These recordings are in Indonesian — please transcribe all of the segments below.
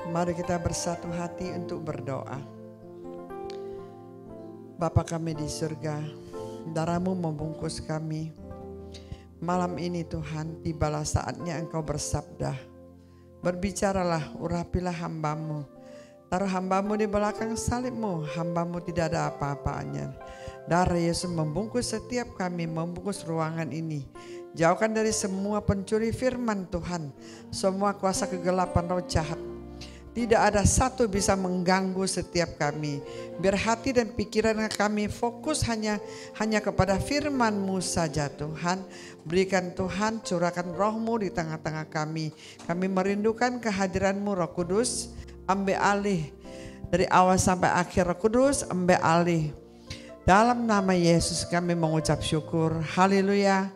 Mari kita bersatu hati untuk berdoa. Bapa kami di surga, darah-Mu membungkus kami. Malam ini Tuhan, tibalah saatnya Engkau bersabda. Berbicaralah, urapilah hamba-Mu. Taruh hamba-Mu di belakang salib-Mu, hamba-Mu tidak ada apa-apanya. Darah Yesus membungkus setiap kami, membungkus ruangan ini. Jauhkan dari semua pencuri firman Tuhan, semua kuasa kegelapan roh jahat. Tidak ada satu bisa mengganggu setiap kami. Biar hati dan pikiran kami fokus hanya kepada firman-Mu saja Tuhan. Berikan Tuhan, curahkan roh-Mu di tengah-tengah kami. Kami merindukan kehadiran-Mu Roh Kudus. Ambil alih dari awal sampai akhir Roh Kudus, ambil alih. Dalam nama Yesus kami mengucap syukur. Haleluya.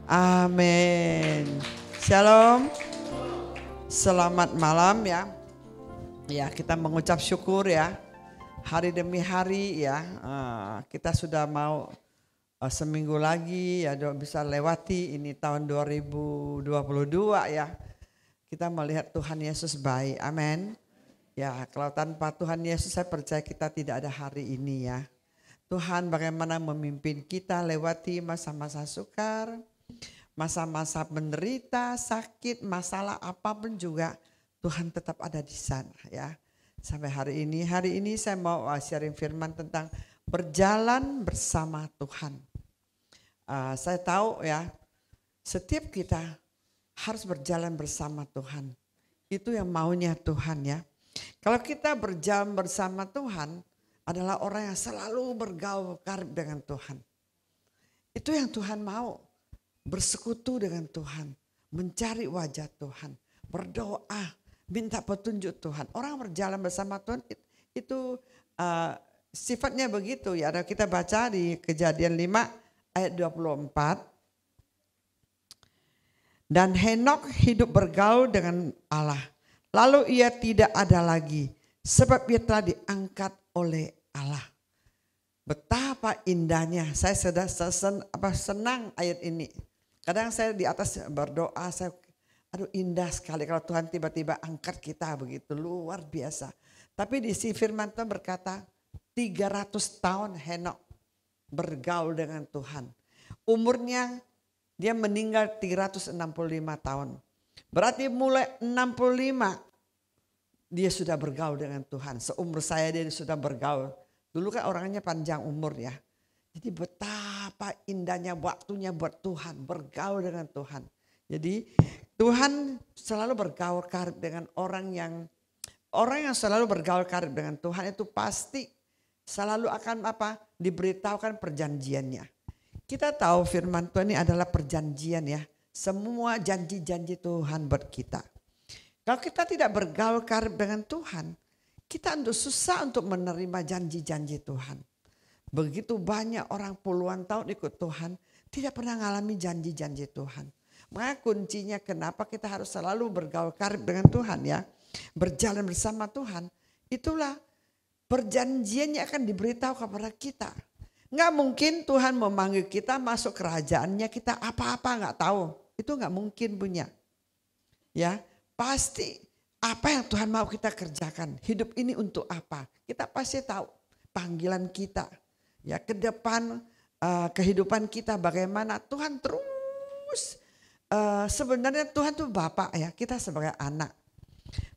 Amin. Shalom. Selamat malam ya. Ya, kita mengucap syukur ya, hari demi hari ya, kita sudah mau seminggu lagi ya bisa lewati ini tahun 2022 ya. Kita melihat Tuhan Yesus baik, amin. Ya, kalau tanpa Tuhan Yesus saya percaya kita tidak ada hari ini ya. Tuhan bagaimana memimpin kita lewati masa-masa sukar, masa-masa menderita, sakit, masalah apapun juga. Tuhan tetap ada di sana ya. Sampai hari ini saya mau sharing firman tentang berjalan bersama Tuhan. Saya tahu ya, setiap kita harus berjalan bersama Tuhan. Itu yang maunya Tuhan ya. Kalau kita berjalan bersama Tuhan adalah orang yang selalu bergaul karib dengan Tuhan. Itu yang Tuhan mau, bersekutu dengan Tuhan, mencari wajah Tuhan, berdoa, minta petunjuk Tuhan. Orang berjalan bersama Tuhan itu sifatnya begitu ya. Ada kita baca di Kejadian 5 ayat 24. Dan Henokh hidup bergaul dengan Allah. Lalu ia tidak ada lagi sebab ia telah diangkat oleh Allah. Betapa indahnya. Saya sudah senang ayat ini. Kadang saya di atas berdoa, aduh indah sekali kalau Tuhan tiba-tiba angkat kita begitu, luar biasa. Tapi di si firman Tuhan berkata 300 tahun Henokh bergaul dengan Tuhan. Umurnya dia meninggal 365 tahun. Berarti mulai 65 dia sudah bergaul dengan Tuhan. Seumur saya dia sudah bergaul. Dulu kan orangnya panjang umur ya. Jadi betapa indahnya waktunya buat Tuhan, bergaul dengan Tuhan. Jadi Tuhan selalu bergaul karib dengan orang yang selalu bergaul karib dengan Tuhan itu pasti selalu akan diberitahukan perjanjiannya. Kita tahu firman Tuhan ini adalah perjanjian ya. Semua janji-janji Tuhan buat kita. Kalau kita tidak bergaul karib dengan Tuhan, kita susah untuk menerima janji-janji Tuhan. Begitu banyak orang puluhan tahun ikut Tuhan tidak pernah mengalami janji-janji Tuhan. Maka kuncinya kenapa kita harus selalu bergaul karib dengan Tuhan ya. Berjalan bersama Tuhan. Itulah perjanjiannya akan diberitahu kepada kita. Nggak mungkin Tuhan memanggil kita masuk kerajaannya kita apa-apa nggak tahu. Itu nggak mungkin punya. Ya, pasti apa yang Tuhan mau kita kerjakan. Hidup ini untuk apa? Kita pasti tahu panggilan kita. Ya, ke depan kehidupan kita bagaimana Tuhan terus. Sebenarnya Tuhan itu Bapak ya, kita sebagai anak.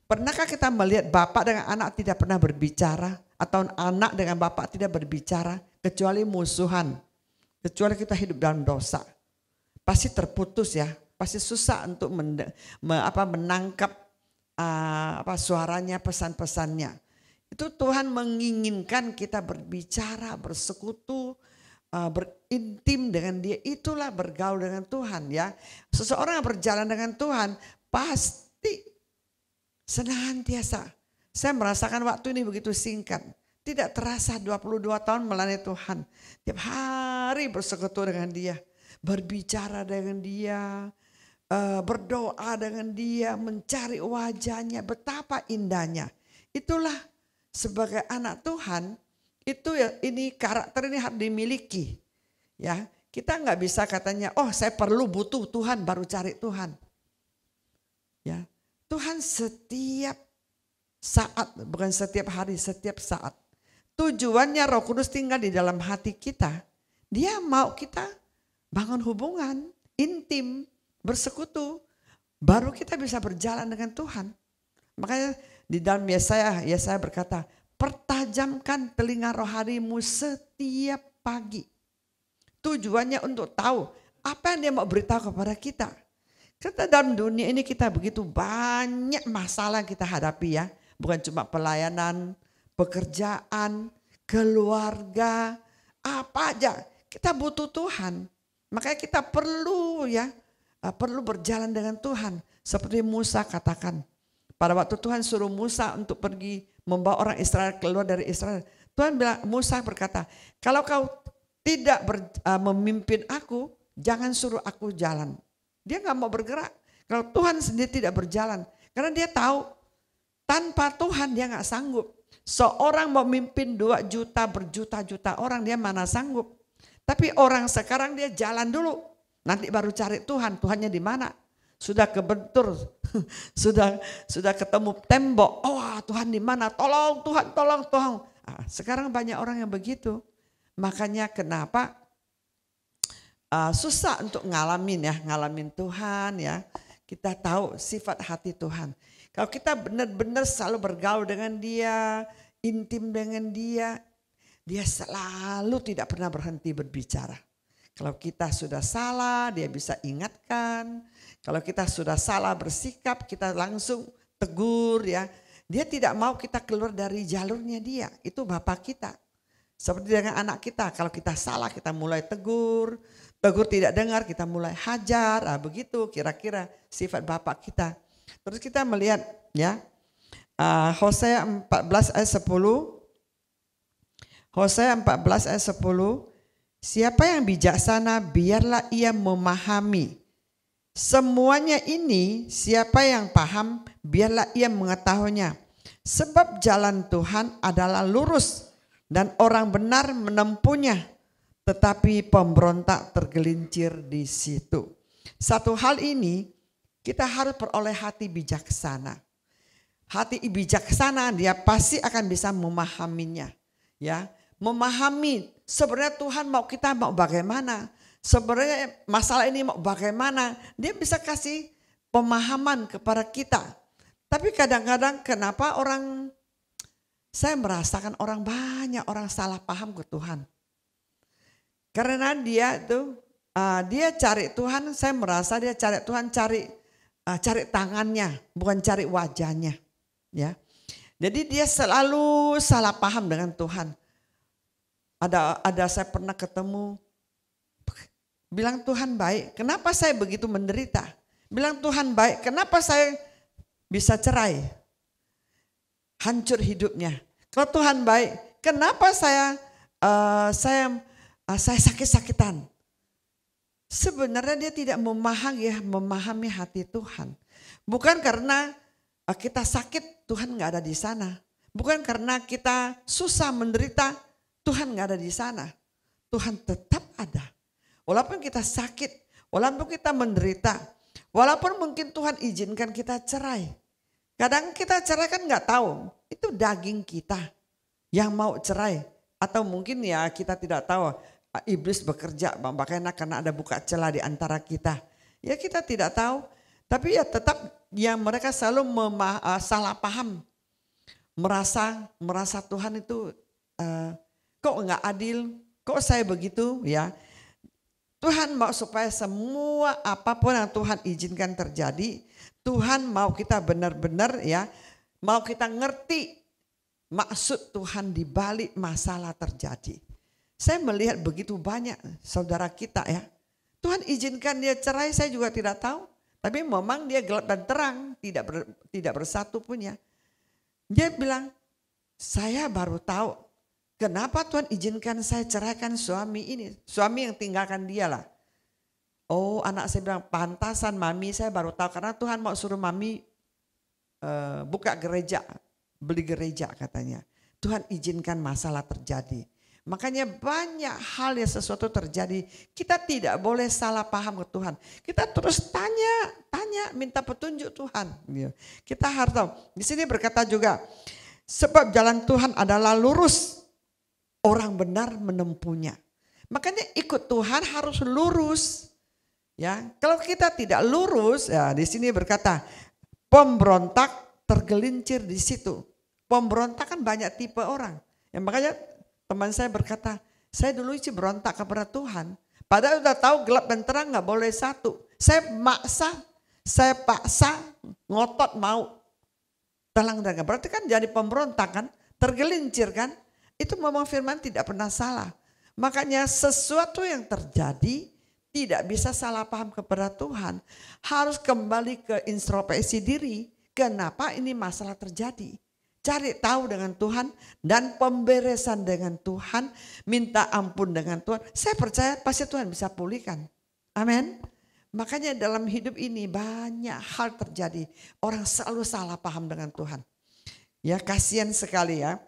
Pernahkah kita melihat Bapak dengan anak tidak pernah berbicara? Atau anak dengan Bapak tidak berbicara? Kecuali musuhan. Kecuali kita hidup dalam dosa. Pasti terputus ya, pasti susah untuk menangkap suaranya, pesan-pesannya. Itu Tuhan menginginkan kita berbicara, bersekutu, berintim dengan dia, itulah bergaul dengan Tuhan ya. Seseorang yang berjalan dengan Tuhan pasti senantiasa. Saya merasakan waktu ini begitu singkat. Tidak terasa 22 tahun melayani Tuhan. Tiap hari bersekutu dengan dia. Berbicara dengan dia. Berdoa dengan dia. Mencari wajahnya. Betapa indahnya. Itulah sebagai anak Tuhan. Itu ya, ini karakter ini harus dimiliki. Ya, kita nggak bisa katanya, oh saya butuh Tuhan baru cari Tuhan. Ya, Tuhan setiap saat, bukan setiap hari, setiap saat. Tujuannya Roh Kudus tinggal di dalam hati kita. Dia mau kita bangun hubungan intim, bersekutu, baru kita bisa berjalan dengan Tuhan. Makanya di dalam Yesaya berkata, pertajamkan telinga rohanimu setiap pagi. Tujuannya untuk tahu apa yang dia mau beritahu kepada kita. Kita dalam dunia ini kita begitu banyak masalah yang kita hadapi ya. Bukan cuma pelayanan, pekerjaan, keluarga, apa aja. Kita butuh Tuhan. Makanya kita perlu perlu berjalan dengan Tuhan. Seperti Musa katakan. Pada waktu Tuhan suruh Musa untuk pergi membawa orang Israel keluar dari Israel. Tuhan bilang, Musa berkata, kalau kau tidak memimpin aku, jangan suruh aku jalan. Dia gak mau bergerak. Kalau Tuhan sendiri tidak berjalan. Karena dia tahu tanpa Tuhan dia gak sanggup. Seorang mau memimpin 2 juta berjuta-juta orang dia mana sanggup. Tapi orang sekarang dia jalan dulu. Nanti baru cari Tuhan. Tuhannya di mana? Sudah kebentur, sudah ketemu tembok. Oh Tuhan di mana? Tolong Tuhan, tolong. Sekarang banyak orang yang begitu. Makanya kenapa susah untuk ngalamin Tuhan ya. Kita tahu sifat hati Tuhan. Kalau kita benar-benar selalu bergaul dengan Dia, intim dengan Dia, Dia selalu tidak pernah berhenti berbicara. Kalau kita sudah salah, Dia bisa ingatkan. Kalau kita sudah salah bersikap, kita langsung tegur ya. Dia tidak mau kita keluar dari jalurnya Dia. Itu Bapa kita. Seperti dengan anak kita, kalau kita salah kita mulai tegur. Tegur tidak dengar, kita mulai hajar. Begitu kira-kira sifat Bapa kita. Terus kita melihat ya, Hosea 14 ayat 10. Hosea 14 ayat 10. Siapa yang bijaksana biarlah ia memahami. Semuanya ini siapa yang paham biarlah ia mengetahuinya. Sebab jalan Tuhan adalah lurus dan orang benar menempuhnya. Tetapi pemberontak tergelincir di situ. Satu hal ini kita harus peroleh hati bijaksana. Hati bijaksana dia pasti akan bisa memahaminya. Ya, memahami sebenarnya Tuhan kita mau bagaimana. Sebenarnya masalah ini mau bagaimana, dia bisa kasih pemahaman kepada kita. Tapi kadang-kadang kenapa saya merasakan banyak orang salah paham ke Tuhan. Karena dia cari Tuhan, saya merasa dia cari Tuhan cari tangannya, bukan cari wajahnya. Ya, jadi dia selalu salah paham dengan Tuhan. Ada saya pernah ketemu. Bilang Tuhan baik, kenapa saya begitu menderita? Bilang Tuhan baik, kenapa saya bisa cerai? Hancur hidupnya. Kalau Tuhan baik, kenapa saya sakit-sakitan? Sebenarnya dia tidak memahami hati Tuhan. Bukan karena kita sakit, Tuhan gak ada di sana. Bukan karena kita susah menderita, Tuhan gak ada di sana. Tuhan tetap ada. Walaupun kita sakit, walaupun kita menderita, walaupun mungkin Tuhan izinkan kita cerai. Kadang kita cerai kan gak tahu, itu daging kita yang mau cerai. Atau mungkin ya kita tidak tahu, iblis bekerja makanya karena ada buka celah di antara kita. Ya kita tidak tahu, tapi ya tetap yang mereka selalu salah paham. Merasa Tuhan itu kok gak adil, kok saya begitu ya. Tuhan mau supaya semua apapun yang Tuhan izinkan terjadi, Tuhan mau kita benar-benar mau kita ngerti maksud Tuhan di balik masalah terjadi. Saya melihat begitu banyak saudara kita ya. Tuhan izinkan dia cerai, saya juga tidak tahu. Tapi memang dia gelap dan terang, tidak bersatu pun ya. Dia bilang, saya baru tahu. Kenapa Tuhan izinkan saya ceraikan suami ini? Suami yang tinggalkan dia lah. Oh anak saya bilang pantasan mami saya baru tahu. Karena Tuhan mau suruh mami buka gereja. Beli gereja katanya. Tuhan izinkan masalah terjadi. Makanya banyak hal yang sesuatu terjadi. Kita tidak boleh salah paham ke Tuhan. Kita terus tanya, minta petunjuk Tuhan. Kita harus tahu. Di sini berkata juga, sebab jalan Tuhan adalah lurus. Orang benar menempuhnya. Makanya ikut Tuhan harus lurus. Ya, kalau kita tidak lurus, ya di sini berkata, pemberontak tergelincir di situ. Pemberontak kan banyak tipe orang. Ya, makanya teman saya berkata, saya dulu sih berontak kepada Tuhan. Padahal udah tahu gelap dan terang gak boleh satu. Saya paksa, ngotot mau. Terang dan berarti kan jadi pemberontak kan, tergelincir kan. Itu memang firman tidak pernah salah. Makanya sesuatu yang terjadi tidak bisa salah paham kepada Tuhan. Harus kembali ke introspeksi diri. Kenapa ini masalah terjadi? Cari tahu dengan Tuhan dan pemberesan dengan Tuhan, minta ampun dengan Tuhan. Saya percaya pasti Tuhan bisa pulihkan. Amin. Makanya dalam hidup ini banyak hal terjadi. Orang selalu salah paham dengan Tuhan. Ya kasihan sekali ya.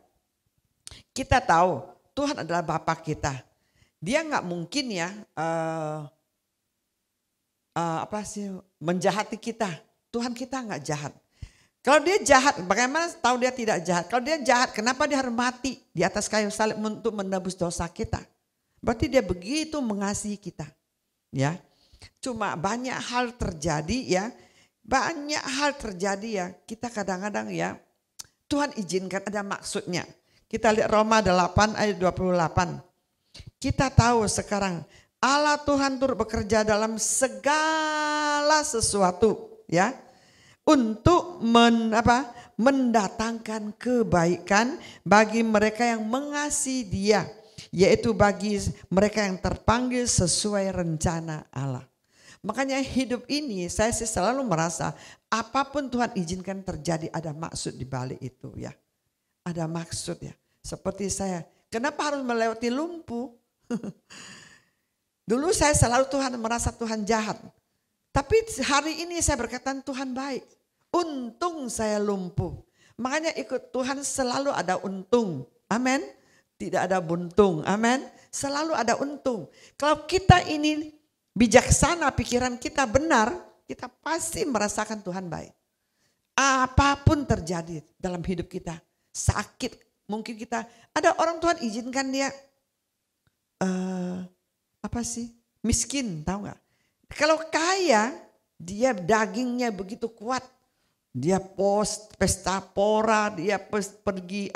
Kita tahu Tuhan adalah Bapa kita. Dia nggak mungkin ya menjahati kita. Tuhan kita nggak jahat. Kalau dia jahat, bagaimana tahu dia tidak jahat? Kalau dia jahat, kenapa dia harus mati di atas kayu salib untuk menebus dosa kita? Berarti dia begitu mengasihi kita. Ya, cuma banyak hal terjadi ya, banyak hal terjadi ya. Kita kadang-kadang ya, Tuhan izinkan ada maksudnya. Kita lihat Roma 8 ayat 28. Kita tahu sekarang Allah Tuhan turut bekerja dalam segala sesuatu ya. Untuk mendatangkan kebaikan bagi mereka yang mengasihi Dia, yaitu bagi mereka yang terpanggil sesuai rencana Allah. Makanya hidup ini saya selalu merasa apapun Tuhan izinkan terjadi ada maksud di balik itu ya. Ada maksud ya. Seperti saya, kenapa harus melewati lumpuh? Dulu saya selalu merasa Tuhan jahat. Tapi hari ini saya berkata Tuhan baik. Untung saya lumpuh. Makanya ikut Tuhan selalu ada untung. Amin. Tidak ada buntung. Amin. Selalu ada untung. Kalau kita ini bijaksana, pikiran kita benar, kita pasti merasakan Tuhan baik. Apapun terjadi dalam hidup kita. Sakit. Mungkin kita, ada orang Tuhan izinkan dia miskin, tahu gak? Kalau kaya, dia dagingnya begitu kuat. Dia pesta pora, dia pergi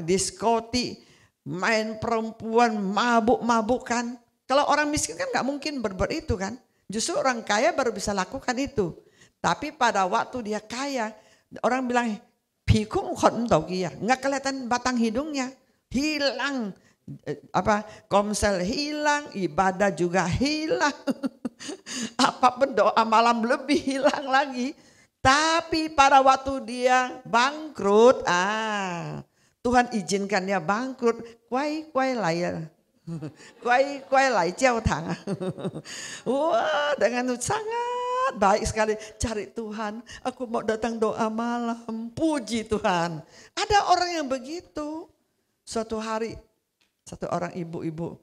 diskotik, main perempuan, mabuk-mabukan. Kalau orang miskin kan gak mungkin berbuat itu kan. Justru orang kaya baru bisa lakukan itu. Tapi pada waktu dia kaya, orang bilang, pikung nggak kelihatan batang hidungnya, hilang. Komsel hilang, ibadah juga hilang. Apapun doa malam lebih hilang lagi. Tapi pada waktu dia bangkrut, Tuhan izinkan dia bangkrut. Kuai lai jiao tang. Wah, dengan sangat baik sekali. Cari Tuhan, aku mau datang doa malam. Puji Tuhan. Ada orang yang begitu. Suatu hari, satu orang ibu-ibu.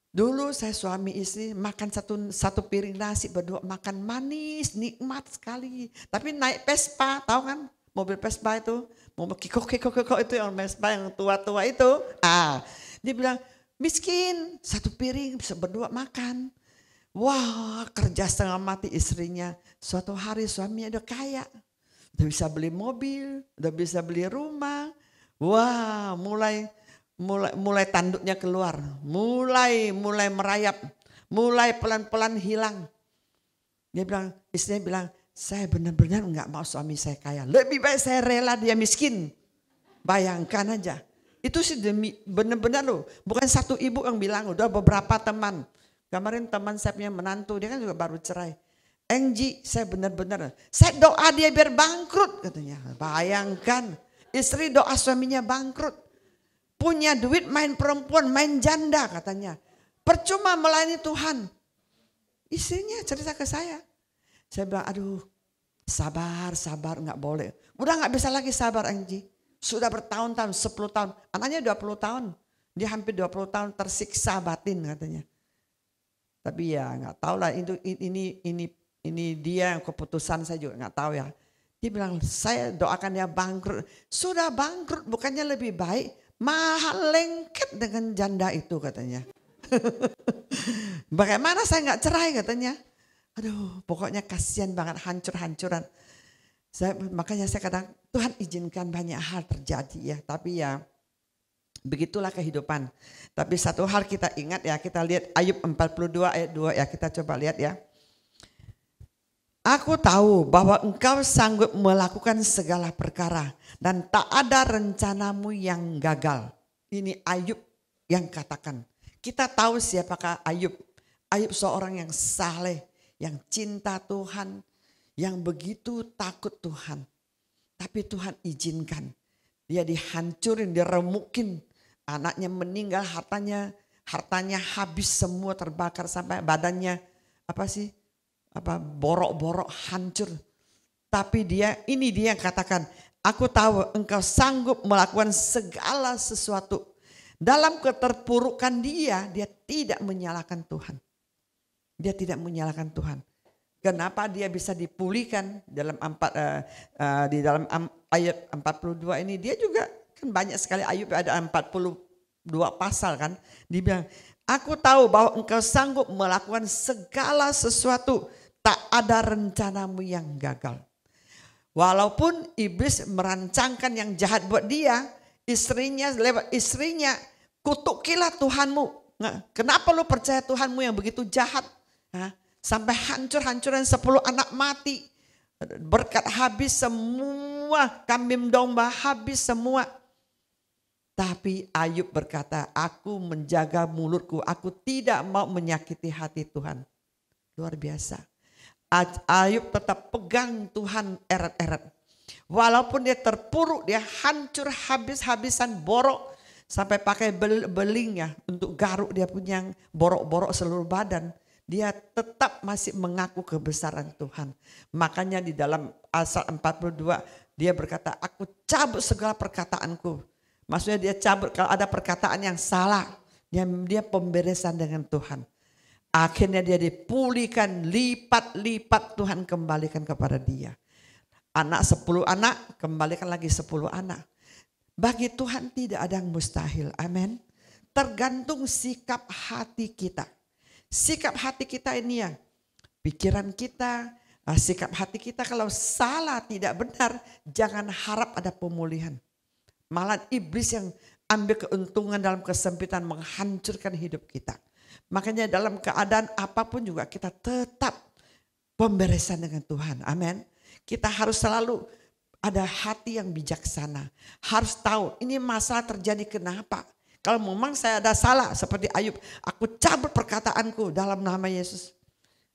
Dulu saya suami istri makan satu piring nasi berdua, makan manis, nikmat sekali. Tapi naik Vespa, tahu kan? Mobil Vespa itu, mobil kiko itu yang Vespa yang tua-tua itu. Dia bilang, miskin, satu piring bisa berdua makan. Wah, kerja setengah mati istrinya. Suatu hari suaminya udah kaya. Udah bisa beli mobil, udah bisa beli rumah. Wah, mulai tanduknya keluar, mulai merayap, mulai pelan-pelan hilang. Dia bilang, istrinya bilang, saya benar-benar enggak mau suami saya kaya. Lebih baik saya rela dia miskin. Bayangkan aja. Itu sih benar-benar loh. Bukan satu ibu yang bilang, udah beberapa teman. Kemarin teman saya punya menantu, dia kan juga baru cerai. Engji, saya benar-benar, saya doa dia biar bangkrut katanya. Bayangkan, istri doa suaminya bangkrut. Punya duit main perempuan, main janda katanya. Percuma melayani Tuhan. Istrinya cerita ke saya. Saya bilang, aduh sabar, nggak boleh. Udah nggak bisa lagi sabar Angji. Sudah bertahun-tahun, 10 tahun. Anaknya 20 tahun. Dia hampir 20 tahun tersiksa batin katanya. Tapi ya nggak tahu lah, ini dia yang keputusan, saya juga nggak tahu ya. Dia bilang, saya doakan dia bangkrut. Sudah bangkrut, bukannya lebih baik? Mahal lengket dengan janda itu katanya. Bagaimana saya nggak cerai katanya. Aduh, pokoknya kasihan banget, hancur-hancuran. Makanya saya kadang, Tuhan izinkan banyak hal terjadi ya. Tapi ya begitulah kehidupan. Tapi satu hal kita ingat ya, kita lihat Ayub 42 ayat 2 ya, kita coba lihat ya. Aku tahu bahwa engkau sanggup melakukan segala perkara dan tak ada rencanamu yang gagal. Ini Ayub yang katakan. Kita tahu siapakah Ayub. Ayub seorang yang saleh, yang cinta Tuhan, yang begitu takut Tuhan. Tapi Tuhan izinkan. Dia dihancurin, diremukin. Anaknya meninggal, hartanya habis semua, terbakar sampai badannya borok-borok hancur. Tapi dia yang katakan, aku tahu engkau sanggup melakukan segala sesuatu. Dalam keterpurukan dia tidak menyalahkan Tuhan. Dia tidak menyalahkan Tuhan. Kenapa dia bisa dipulihkan di dalam ayat 42 ini, dia juga kan banyak sekali Ayub, ada 42 pasal kan. Dia bilang, aku tahu bahwa engkau sanggup melakukan segala sesuatu, tak ada rencanamu yang gagal. Walaupun iblis merancangkan yang jahat buat dia, lewat istrinya, kutukilah Tuhanmu. Kenapa lu percaya Tuhanmu yang begitu jahat? Sampai hancur-hancuran 10 anak mati. Berkat habis semua, kambing domba habis semua. Tapi Ayub berkata, aku menjaga mulutku, aku tidak mau menyakiti hati Tuhan. Luar biasa. Ayub tetap pegang Tuhan eret-eret. Walaupun dia terpuruk, dia hancur habis-habisan, borok. Sampai pakai beling ya untuk garuk dia punya borok-borok seluruh badan. Dia tetap masih mengaku kebesaran Tuhan. Makanya di dalam Asal 42 dia berkata, aku cabut segala perkataanku. Maksudnya dia cabut kalau ada perkataan yang salah. Dia pemberesan dengan Tuhan. Akhirnya dia dipulihkan, lipat-lipat Tuhan kembalikan kepada dia. Anak 10 anak, kembalikan lagi 10 anak. Bagi Tuhan tidak ada yang mustahil, amin. Tergantung sikap hati kita. Sikap hati kita ini ya, pikiran kita, sikap hati kita kalau salah tidak benar, jangan harap ada pemulihan. Malah iblis yang ambil keuntungan dalam kesempitan menghancurkan hidup kita. Makanya dalam keadaan apapun juga kita tetap pemberesan dengan Tuhan. Amin. Kita harus selalu ada hati yang bijaksana. Harus tahu ini masalah terjadi kenapa. Kalau memang saya ada salah seperti Ayub, aku cabut perkataanku dalam nama Yesus.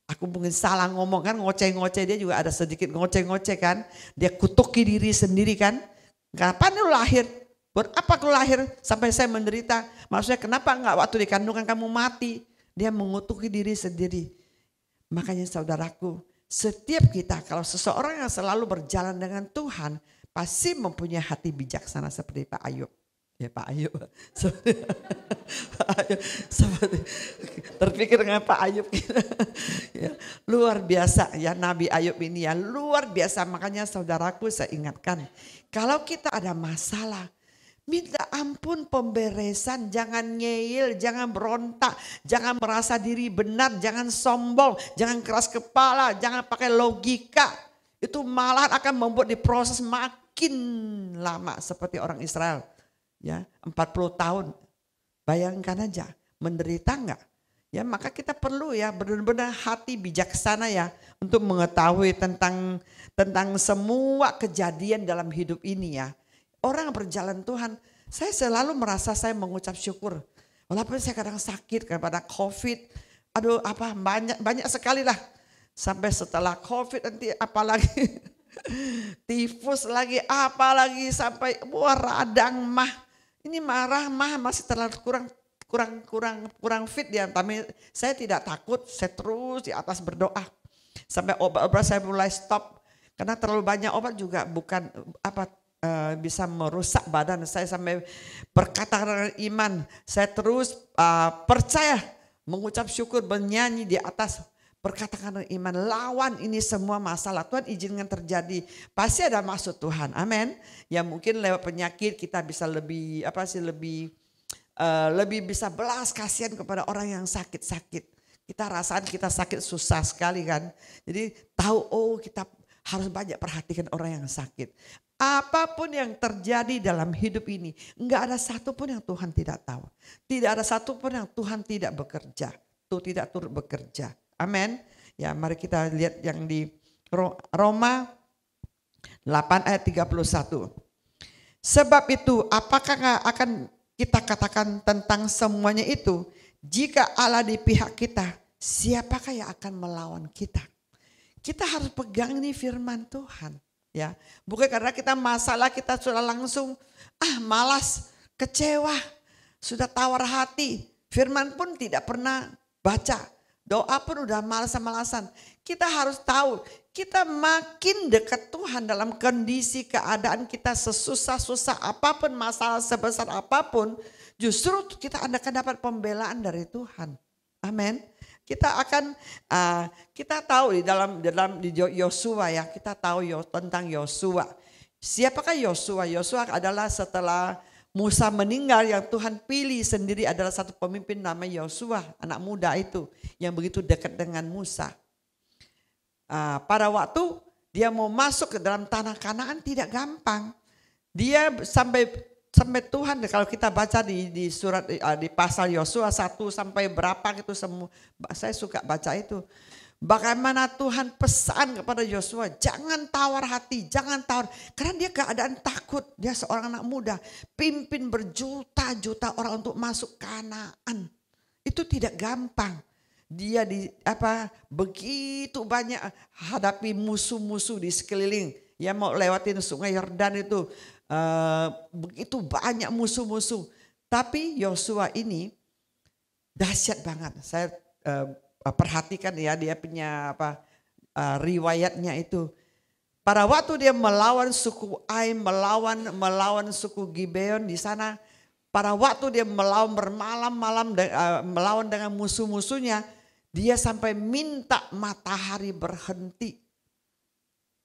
Aku mungkin salah ngomong kan, ngoceh-ngoceh, dia juga ada sedikit ngoceh-ngoceh kan. Dia kutuki diri sendiri kan. Kapan lu lahir? Buat apa lu lahir sampai saya menderita? Maksudnya kenapa enggak waktu di kandungan kamu mati? Dia mengutuki diri sendiri. Makanya saudaraku, setiap kita kalau seseorang yang selalu berjalan dengan Tuhan, pasti mempunyai hati bijaksana seperti Pak Ayub. Ya Pak Ayub, seperti terpikir dengan Pak Ayub, ya, luar biasa ya Nabi Ayub ini ya luar biasa. Makanya saudaraku saya ingatkan, kalau kita ada masalah, minta ampun pemberesan, jangan ngeyel, jangan berontak, jangan merasa diri benar, jangan sombong, jangan keras kepala, jangan pakai logika. Itu malah akan membuat diproses makin lama seperti orang Israel. Ya, 40 tahun. Bayangkan aja, menderita enggak? Ya, maka kita perlu ya benar-benar hati bijaksana ya untuk mengetahui tentang semua kejadian dalam hidup ini ya. Orang berjalan Tuhan, saya selalu merasa saya mengucap syukur. Walaupun saya kadang sakit kepada COVID, aduh banyak sekali lah. Sampai setelah COVID nanti apalagi tifus lagi, apalagi sampai radang mah. Ini marah masih terlalu kurang fit ya. Tapi saya tidak takut, saya terus di atas berdoa. Sampai obat-obat saya mulai stop. Karena terlalu banyak obat juga bukan bisa merusak badan saya sampai berkata dengan iman. Saya terus percaya, mengucap syukur, bernyanyi di atas, berkatakan dengan iman, lawan ini semua masalah. Tuhan izinkan terjadi, pasti ada maksud Tuhan. Amin. Ya mungkin lewat penyakit kita bisa lebih lebih bisa belas kasihan kepada orang yang sakit-sakit. Kita rasakan kita sakit susah sekali kan. Jadi tahu kita harus banyak perhatikan orang yang sakit. Apapun yang terjadi dalam hidup ini, enggak ada satupun yang Tuhan tidak tahu. Tidak ada satupun yang Tuhan tidak bekerja. Tuh tidak turut bekerja. Amin. Ya mari kita lihat yang di Roma 8 ayat 31. Sebab itu apakah akan kita katakan tentang semuanya itu? Jika Allah di pihak kita, siapakah yang akan melawan kita? Kita harus pegang ini firman Tuhan, ya. Bukan karena kita masalah kita sudah langsung malas, kecewa, sudah tawar hati. Firman pun tidak pernah baca, doa pun udah malas-malasan. Kita harus tahu, kita makin dekat Tuhan dalam kondisi keadaan kita sesusah-susah apapun, masalah sebesar apapun, justru kita akan dapat pembelaan dari Tuhan. Amin. Kita akan kita tahu di Yosua ya, kita tahu tentang Yosua. Siapakah Yosua? Yosua adalah setelah Musa meninggal yang Tuhan pilih sendiri adalah satu pemimpin nama Yosua, anak muda itu yang begitu dekat dengan Musa. Pada waktu dia mau masuk ke dalam tanah Kanaan tidak gampang. Dia sampai Tuhan, kalau kita baca di surat di pasal Yosua 1 sampai berapa gitu semua, saya suka baca itu. Bagaimana Tuhan pesan kepada Yosua, jangan tawar hati, jangan tawar. Karena dia keadaan takut, dia seorang anak muda, pimpin berjuta-juta orang untuk masuk Kanaan. Itu tidak gampang. Dia begitu banyak hadapi musuh-musuh di sekeliling. Ya mau lewatin sungai Yordan itu. Begitu banyak musuh-musuh, tapi Yosua ini dahsyat banget. Saya perhatikan ya dia punya riwayatnya itu. Pada waktu dia melawan suku Ai, melawan suku Gibeon di sana. Pada waktu dia melawan bermalam-malam melawan dengan musuh-musuhnya, dia sampai minta matahari berhenti.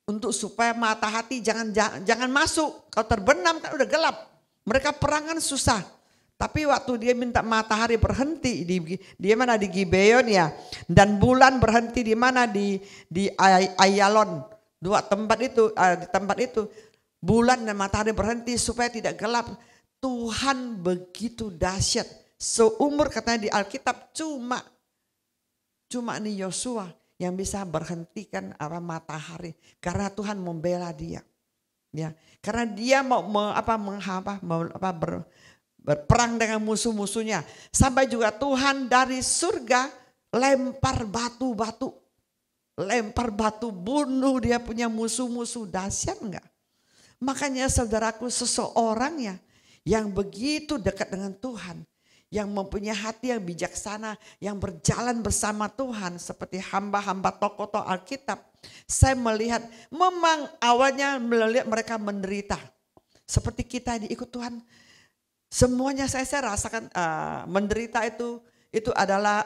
Untuk supaya matahari jangan masuk. Kalau terbenam kan udah gelap. Mereka perangan susah. Tapi waktu dia minta matahari berhenti di mana di Gibeon ya. Dan bulan berhenti di mana di Ayalon. Di tempat itu bulan dan matahari berhenti supaya tidak gelap. Tuhan begitu dahsyat. Seumur katanya di Alkitab cuma nih Yosua yang bisa berhentikan matahari karena Tuhan membela dia, ya karena dia mau berperang dengan musuh-musuhnya sampai juga Tuhan dari surga lempar batu bunuh dia punya musuh-musuh. Dahsyat enggak? Makanya saudaraku, seseorang yang begitu dekat dengan Tuhan, yang mempunyai hati yang bijaksana, yang berjalan bersama Tuhan seperti hamba-hamba tokoh Alkitab. Saya melihat memang awalnya melihat mereka menderita. Seperti kita ini ikut Tuhan. Semuanya saya rasakan menderita itu adalah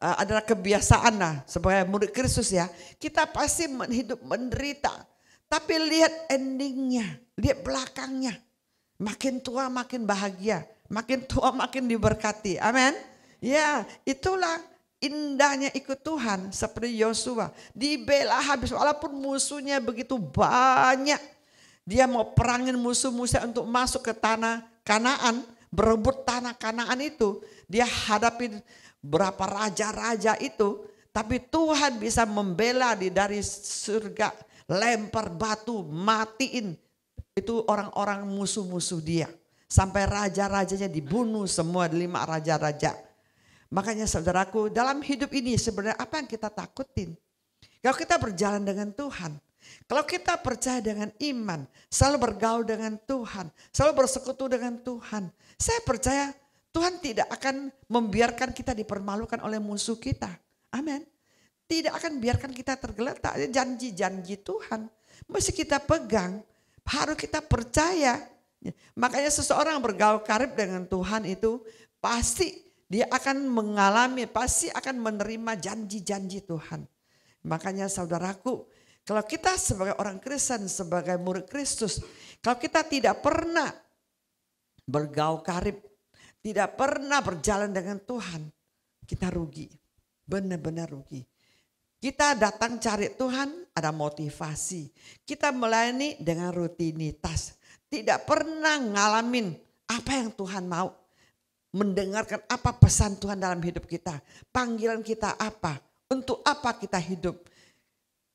adalah kebiasaan lah sebagai murid Kristus ya. Kita pasti hidup menderita. Tapi lihat endingnya, lihat belakangnya. Makin tua makin bahagia, makin tua makin diberkati. Amin. Ya, itulah indahnya ikut Tuhan seperti Yosua. Dibela habis walaupun musuhnya begitu banyak. Dia mau perangin musuh-musuh untuk masuk ke tanah Kanaan, berebut tanah Kanaan itu. Dia hadapi berapa raja-raja itu, tapi Tuhan bisa membela dari surga, lempar batu, matiin itu orang-orang musuh-musuh dia. Sampai raja-rajanya dibunuh semua, 5 raja-raja. Makanya saudaraku, dalam hidup ini sebenarnya apa yang kita takutin? Kalau kita berjalan dengan Tuhan, kalau kita percaya dengan iman, selalu bergaul dengan Tuhan, selalu bersekutu dengan Tuhan. Saya percaya Tuhan tidak akan membiarkan kita dipermalukan oleh musuh kita. Amin. Tidak akan biarkan kita tergeletak. Janji-janji Tuhan. mesti kita pegang, harus kita percaya. Makanya seseorang bergaul karib dengan Tuhan itu pasti dia akan mengalami, pasti akan menerima janji-janji Tuhan. Makanya saudaraku, kalau kita sebagai orang Kristen, sebagai murid Kristus, kalau kita tidak pernah bergaul karib, tidak pernah berjalan dengan Tuhan, kita rugi, benar-benar rugi. Kita datang cari Tuhan, ada motivasi. Kita melayani dengan rutinitas. Tidak pernah ngalamin apa yang Tuhan mau. Mendengarkan apa pesan Tuhan dalam hidup kita. Panggilan kita apa. Untuk apa kita hidup.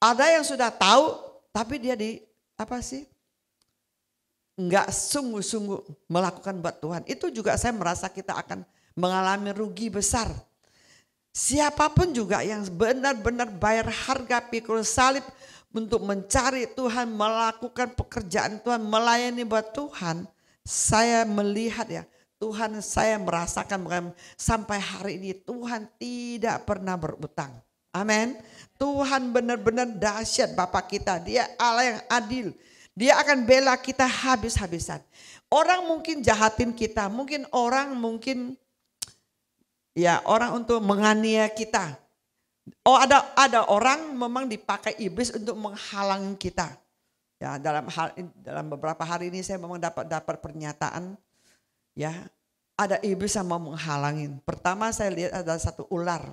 Ada yang sudah tahu, tapi dia enggak sungguh-sungguh melakukan buat Tuhan. Itu juga saya merasa kita akan mengalami rugi besar. Siapapun juga yang benar-benar bayar harga pikul salib untuk mencari Tuhan, melakukan pekerjaan Tuhan, melayani buat Tuhan. Saya melihat ya, Tuhan saya merasakan sampai hari ini Tuhan tidak pernah berutang. Amin. Tuhan benar-benar dahsyat Bapa kita. Dia Allah yang adil. Dia akan bela kita habis-habisan. Orang mungkin jahatin kita. Mungkin orang untuk menganiaya kita. Oh ada orang memang dipakai iblis untuk menghalangi kita. Ya dalam beberapa hari ini saya memang dapat pernyataan. Ya ada iblis yang mau menghalangi. Pertama saya lihat ada satu ular.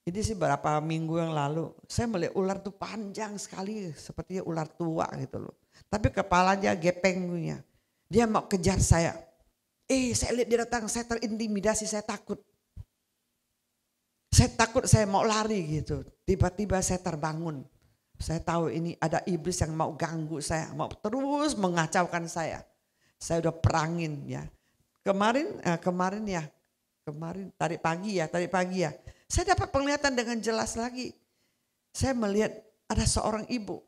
Ini sih beberapa minggu yang lalu saya melihat ular tuh panjang sekali seperti ular tua gitu loh. Tapi kepalanya gepengnya. Dia mau kejar saya. Saya lihat dia datang, saya terintimidasi, saya takut. Saya takut, saya mau lari gitu. Tiba-tiba saya terbangun. Saya tahu ini ada iblis yang mau ganggu saya, mau terus mengacaukan saya. Saya udah perangin ya. Tadi pagi ya. Saya dapat penglihatan dengan jelas lagi. Saya melihat ada seorang ibu.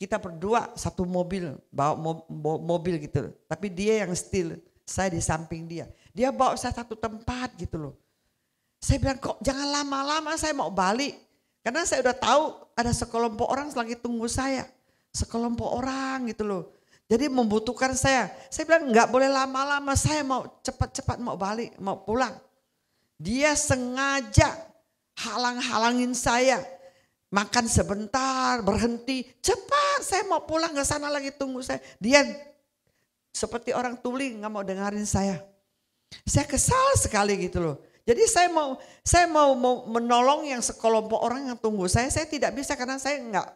Kita berdua satu mobil, bawa mobil gitu. Tapi dia yang setir, saya di samping dia. Dia bawa saya satu tempat gitu loh. Saya bilang kok jangan lama-lama, saya mau balik. Karena saya udah tahu ada sekelompok orang lagi tunggu saya. Sekelompok orang gitu loh. Jadi membutuhkan saya. Saya bilang enggak boleh lama-lama, saya mau cepat-cepat mau balik, mau pulang. Dia sengaja halang-halangin saya. Makan sebentar, berhenti, cepat saya mau pulang ke sana lagi tunggu saya. Dia seperti orang tuli nggak mau dengerin saya. Saya kesal sekali gitu loh. Jadi saya mau menolong yang sekelompok orang yang tunggu saya tidak bisa karena saya enggak.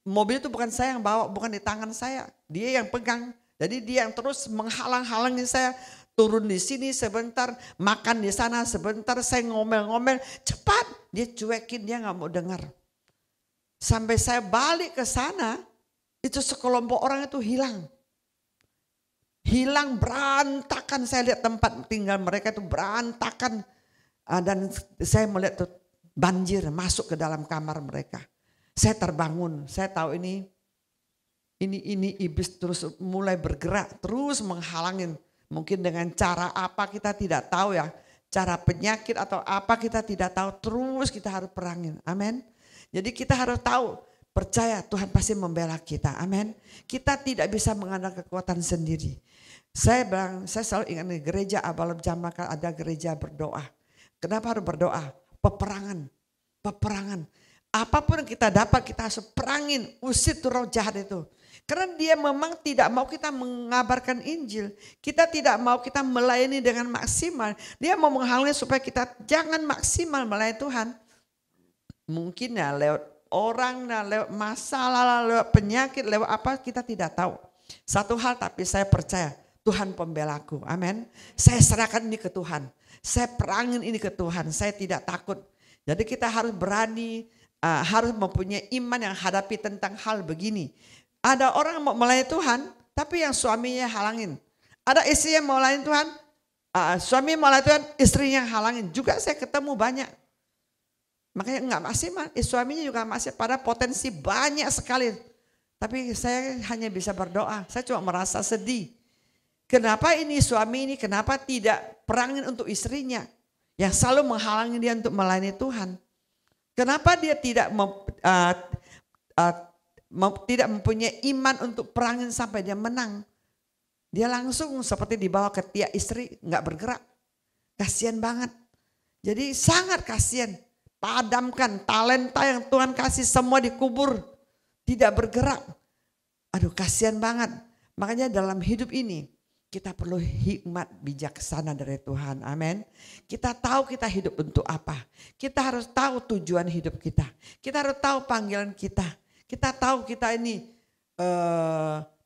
Mobil itu bukan saya yang bawa, bukan di tangan saya. Dia yang pegang. Jadi dia yang terus menghalang-halangi saya. Turun di sini sebentar, makan di sana sebentar, saya ngomel-ngomel. Cepat, dia cuekin, dia gak mau dengar. Sampai saya balik ke sana, itu sekelompok orang itu hilang. Hilang berantakan, saya lihat tempat tinggal mereka itu berantakan. Dan saya melihat tuh banjir masuk ke dalam kamar mereka. Saya terbangun, saya tahu ini iblis terus mulai bergerak, terus menghalangin. Mungkin dengan cara apa kita tidak tahu ya, cara penyakit atau apa kita tidak tahu, terus kita harus perangin. Amin. Jadi kita harus tahu, percaya Tuhan pasti membela kita. Amin. Kita tidak bisa mengandalkan kekuatan sendiri. Saya selalu ingat nih, gereja Abalab Jamaka ada gereja berdoa. Kenapa harus berdoa? Peperangan. Apapun yang kita dapat kita harus perangin, usir tuh roh jahat itu. Karena dia memang tidak mau kita mengabarkan Injil. Kita tidak mau kita melayani dengan maksimal. Dia mau menghalangi supaya kita jangan maksimal melayani Tuhan. Mungkin ya lewat orang, lewat masalah, lewat penyakit, lewat apa kita tidak tahu. Satu hal tapi saya percaya Tuhan pembelaku. Amin. Saya serahkan ini ke Tuhan. Saya perangin ini ke Tuhan. Saya tidak takut. Jadi kita harus berani. Harus mempunyai iman yang hadapi tentang hal begini. Ada orang mau melayani Tuhan, tapi yang suaminya halangin. Ada istri yang mau melayani Tuhan, suami mau melayani Tuhan, istrinya halangin. Juga saya ketemu banyak. Makanya enggak maksimal, suaminya juga masih pada potensi banyak sekali. Tapi saya hanya bisa berdoa, saya cuma merasa sedih. Kenapa ini suami ini, kenapa tidak perangin untuk istrinya? Yang selalu menghalangi dia untuk melayani Tuhan. Kenapa dia tidak mempunyai iman untuk perangin sampai dia menang? Dia langsung seperti dibawa ke tiak istri, nggak bergerak. Kasihan banget. Jadi sangat kasihan. Padamkan talenta yang Tuhan kasih semua dikubur. Tidak bergerak. Aduh, kasihan banget. Makanya dalam hidup ini kita perlu hikmat bijaksana dari Tuhan. Amin. Kita tahu kita hidup untuk apa. Kita harus tahu tujuan hidup kita. Kita harus tahu panggilan kita. Kita tahu kita ini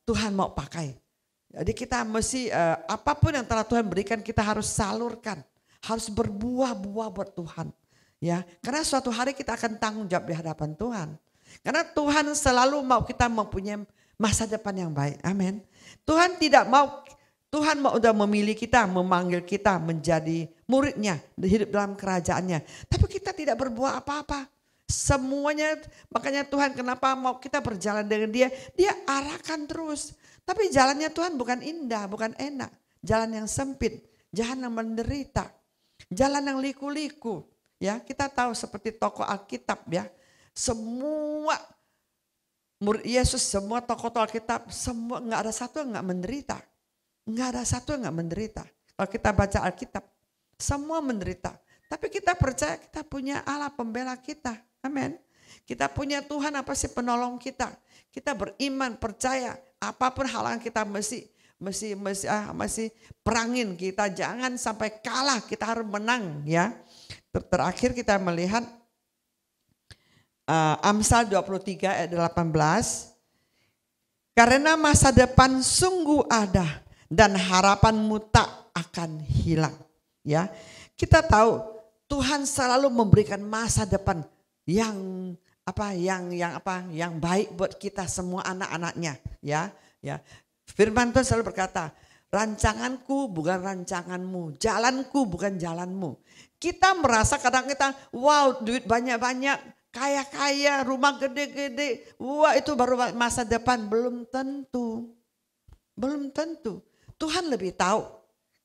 Tuhan mau pakai. Jadi kita mesti apapun yang telah Tuhan berikan kita harus salurkan. Harus berbuah-buah buat Tuhan. Ya, karena suatu hari kita akan tanggung jawab di hadapan Tuhan. Karena Tuhan selalu mau kita mempunyai masa depan yang baik. Amin. Tuhan mau udah memilih kita, memanggil kita menjadi muridnya, hidup dalam kerajaannya. Tapi kita tidak berbuat apa-apa. Semuanya, makanya Tuhan kenapa mau kita berjalan dengan dia, dia arahkan terus. Tapi jalannya Tuhan bukan indah, bukan enak. Jalan yang sempit, jalan yang menderita, jalan yang liku-liku. Ya, kita tahu seperti tokoh Alkitab ya. Semua murid Yesus, semua tokoh Alkitab, semua nggak ada satu yang nggak menderita. Nggak ada satu yang nggak menderita. Kalau kita baca Alkitab, semua menderita. Tapi kita percaya kita punya Allah pembela kita. Amin. Kita punya Tuhan apa sih penolong kita. Kita beriman, percaya apapun halangan kita masih perangin kita. Jangan sampai kalah, kita harus menang ya. Terakhir kita melihat Amsal 23 ayat 18. Karena masa depan sungguh ada dan harapanmu tak akan hilang. Ya, kita tahu Tuhan selalu memberikan masa depan yang baik buat kita semua anak-anaknya. Ya. Firman Tuhan selalu berkata, rancanganku bukan rancanganmu, jalanku bukan jalanmu. Kita merasa kadang kita, wow duit banyak-banyak, kaya-kaya, rumah gede-gede. Wah itu baru masa depan. Belum tentu. Belum tentu. Tuhan lebih tahu.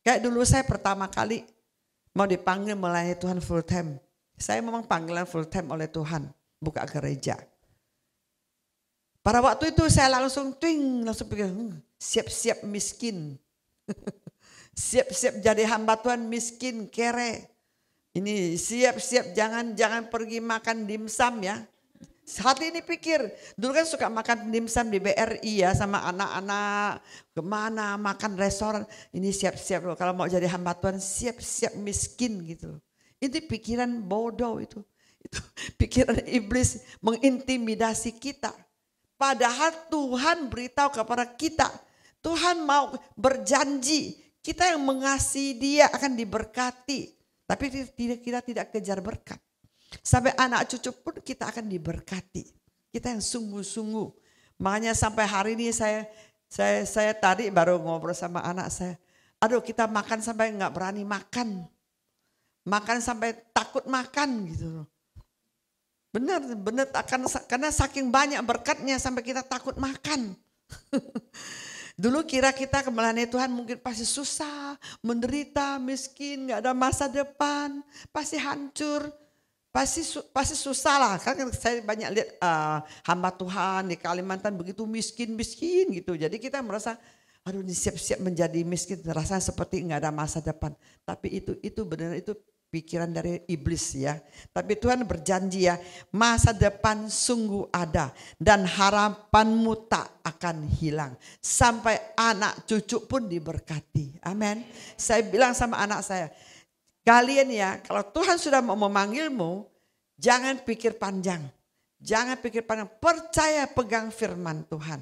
Kayak dulu saya pertama kali mau dipanggil melayani Tuhan full time. Saya memang panggilan full time oleh Tuhan. Buka gereja. Pada waktu itu saya langsung pikir, siap-siap miskin. Siap-siap jadi hamba Tuhan miskin, kere. Ini siap-siap jangan pergi makan dimsum ya. Hati ini pikir, dulu kan suka makan dimsum di BRI ya sama anak-anak. Kemana makan restoran, ini siap-siap loh. Kalau mau jadi hamba Tuhan siap-siap miskin gitu. Itu pikiran bodoh itu. Itu pikiran iblis mengintimidasi kita. Padahal Tuhan beritahu kepada kita. Tuhan mau berjanji kita yang mengasihi dia akan diberkati. Tapi kita tidak kejar berkat. Sampai anak cucu pun kita akan diberkati. Kita yang sungguh-sungguh. Makanya sampai hari ini saya tadi baru ngobrol sama anak saya. Aduh kita makan sampai nggak berani makan. Makan sampai takut makan gitu. Benar karena saking banyak berkatnya sampai kita takut makan. Dulu kira kita melayani Tuhan mungkin pasti susah, menderita, miskin, gak ada masa depan, pasti hancur, pasti susah lah. Kan saya banyak lihat hamba Tuhan di Kalimantan begitu miskin gitu. Jadi kita merasa, aduh ini siap-siap menjadi miskin, terasa seperti gak ada masa depan. Tapi itu benar itu pikiran dari iblis ya. Tapi Tuhan berjanji ya, masa depan sungguh ada dan harapanmu tak akan hilang. Sampai anak cucu pun diberkati. Amin. Saya bilang sama anak saya, kalian ya kalau Tuhan sudah mau memanggilmu, jangan pikir panjang. Jangan pikir panjang, percaya pegang firman Tuhan.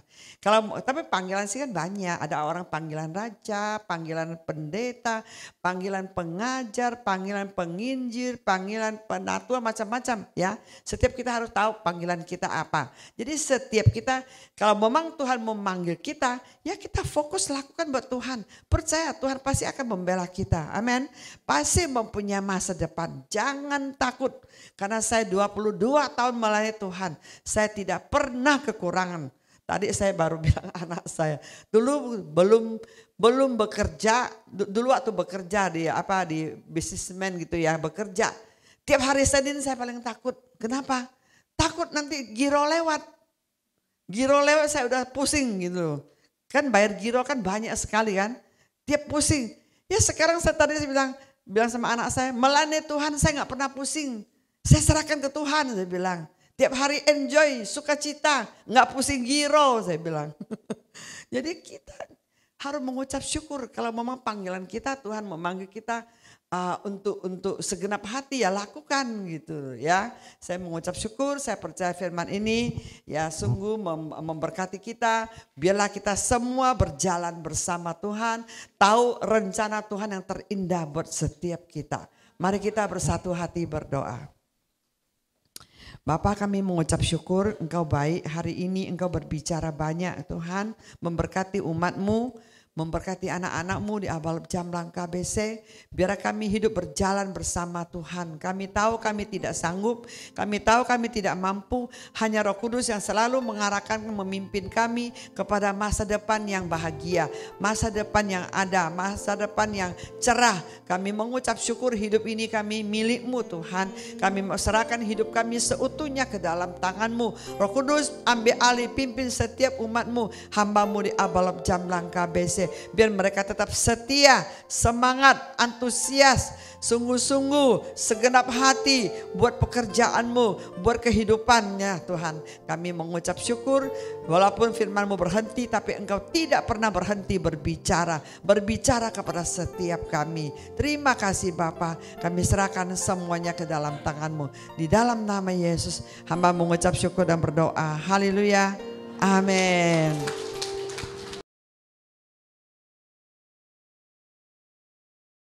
Tapi panggilan sih kan banyak. Ada orang panggilan raja, panggilan pendeta, panggilan pengajar, panggilan penginjil, panggilan penatua, macam-macam ya. Setiap kita harus tahu panggilan kita apa. Jadi setiap kita kalau memang Tuhan memanggil kita, ya kita fokus lakukan buat Tuhan. Percaya Tuhan pasti akan membela kita. Amin. Pasti mempunyai masa depan. Jangan takut. Karena saya 22 tahun melayani Tuhan, saya tidak pernah kekurangan. Tadi saya baru bilang anak saya, dulu belum bekerja, dulu waktu bekerja di businessman gitu ya, bekerja. Tiap hari Senin saya paling takut. Kenapa? Takut nanti giro lewat. Giro lewat saya udah pusing gitu. Kan bayar giro kan banyak sekali kan. Tiap pusing. Ya sekarang saya tadi bilang sama anak saya, melayani Tuhan saya nggak pernah pusing. Saya serahkan ke Tuhan, saya bilang. Tiap hari enjoy, sukacita, nggak pusing giro, saya bilang. Jadi kita harus mengucap syukur kalau memang panggilan kita, Tuhan memanggil kita untuk segenap hati ya lakukan gitu ya. Saya mengucap syukur, saya percaya firman ini ya sungguh memberkati kita. Biarlah kita semua berjalan bersama Tuhan, tahu rencana Tuhan yang terindah buat setiap kita. Mari kita bersatu hati berdoa. Bapa, kami mengucap syukur Engkau baik, hari ini Engkau berbicara banyak Tuhan, memberkati umat-Mu, memberkati anak-anak-Mu di Abalep Jamlang KBC. Biar kami hidup berjalan bersama Tuhan. Kami tahu kami tidak sanggup, kami tahu kami tidak mampu. Hanya Roh Kudus yang selalu mengarahkan, memimpin kami kepada masa depan yang bahagia, masa depan yang ada, masa depan yang cerah. Kami mengucap syukur hidup ini kami milik-Mu Tuhan. Kami serahkan hidup kami seutuhnya ke dalam tangan-Mu. Roh Kudus ambil alih, pimpin setiap umat-Mu, hamba-Mu di Abalep Jamlang KBC. Biar mereka tetap setia, semangat, antusias, sungguh-sungguh, segenap hati buat pekerjaan-Mu, buat kehidupannya Tuhan. Kami mengucap syukur walaupun firman-Mu berhenti, tapi Engkau tidak pernah berhenti berbicara kepada setiap kami. Terima kasih Bapa, kami serahkan semuanya ke dalam tangan-Mu. Di dalam nama Yesus hamba mengucap syukur dan berdoa. Haleluya. Amin.